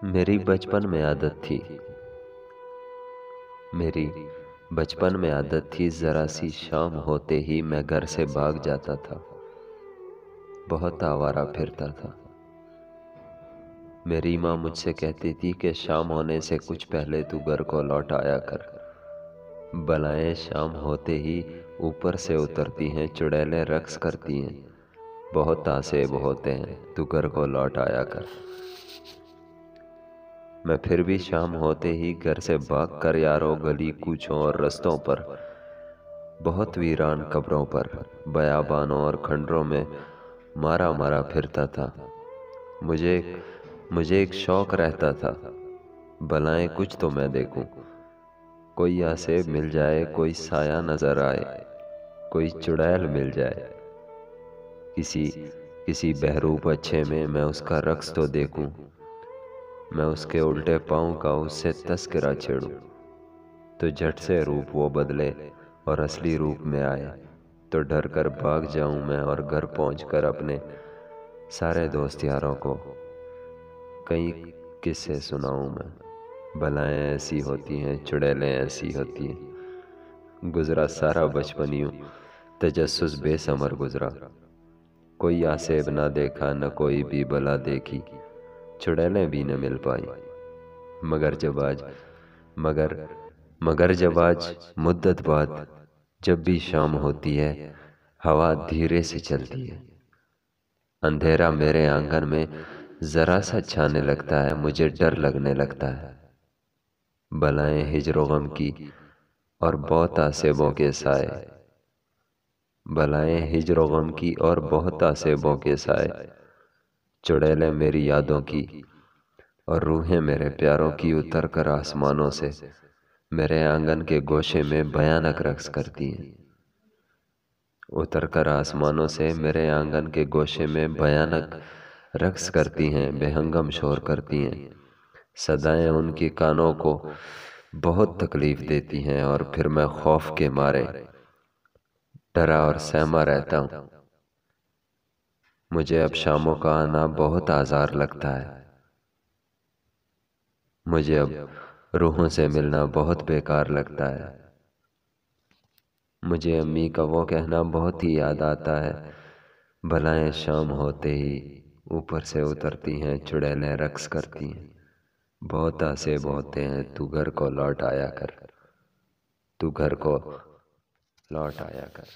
मेरी बचपन में आदत थी मेरी बचपन में आदत थी ज़रा सी शाम होते ही मैं घर से भाग जाता था। बहुत आवारा फिरता था। मेरी माँ मुझसे कहती थी कि शाम होने से कुछ पहले तू घर को लौट आया कर। बलाएं शाम होते ही ऊपर से उतरती हैं, चुड़ैलें रक्स करती हैं। बहुत आसेब होते हैं, तू घर को लौट आया कर। मैं फिर भी शाम होते ही घर से भाग कर यारों गली कूचों और रस्तों पर, बहुत वीरान कब्रों पर, बयाबानों और खंडरों में मारा मारा फिरता था। मुझे एक शौक रहता था, भलाएं कुछ तो मैं देखूं। कोई आसेब मिल जाए, कोई साया नजर आए, कोई चुड़ैल मिल जाए। किसी बहरूप अच्छे में मैं उसका रक्स तो देखूं। मैं उसके उल्टे पाँव का उससे तस्करा छेड़ूं, तो झट से रूप वो बदले और असली रूप में आए, तो डर कर भाग जाऊं मैं और घर पहुंचकर अपने सारे दोस्त यारों को कई किस्से सुनाऊं मैं। बलाएं ऐसी होती हैं, चुड़ैलें ऐसी होती हैं। गुजरा सारा बचपन यूं तजस्सुस बेसमर गुजरा। कोई आसेब ना देखा, न कोई भी बला देखी, चुड़ैलें भी न मिल पाई। मगर जब आज मुद्दत बाद जब भी शाम होती है, हवा धीरे से चलती है। अंधेरा मेरे आंगन में जरा सा छाने लगता है, मुझे डर लगने लगता है। बलाएं हिज्र गम की और बहुत आसेबों के साए, बलाएं हिज्र गम की और बहुत आसेबों के साए। चुड़ैलें मेरी यादों की और रूहें मेरे प्यारों की उतर कर आसमानों से मेरे आंगन के गोशे में भयानक रक्स करती हैं। उतर कर आसमानों से मेरे आंगन के गोशे में भयानक रक्स करती हैं, बेहंगम शोर करती हैं। सदाएं उनकी कानों को बहुत तकलीफ देती हैं और फिर मैं खौफ के मारे डरा और सहमा रहता हूँ। मुझे अब शामों का आना बहुत आज़ार लगता है। मुझे अब रूहों से मिलना बहुत बेकार लगता है। मुझे अम्मी का वो कहना बहुत ही याद आता है, भलाएं शाम होते ही ऊपर से उतरती हैं, चुड़ैलें रक्स करती हैं। बहुत आसेब होते हैं, तू घर को लौट आया कर, तू घर को लौट आया कर।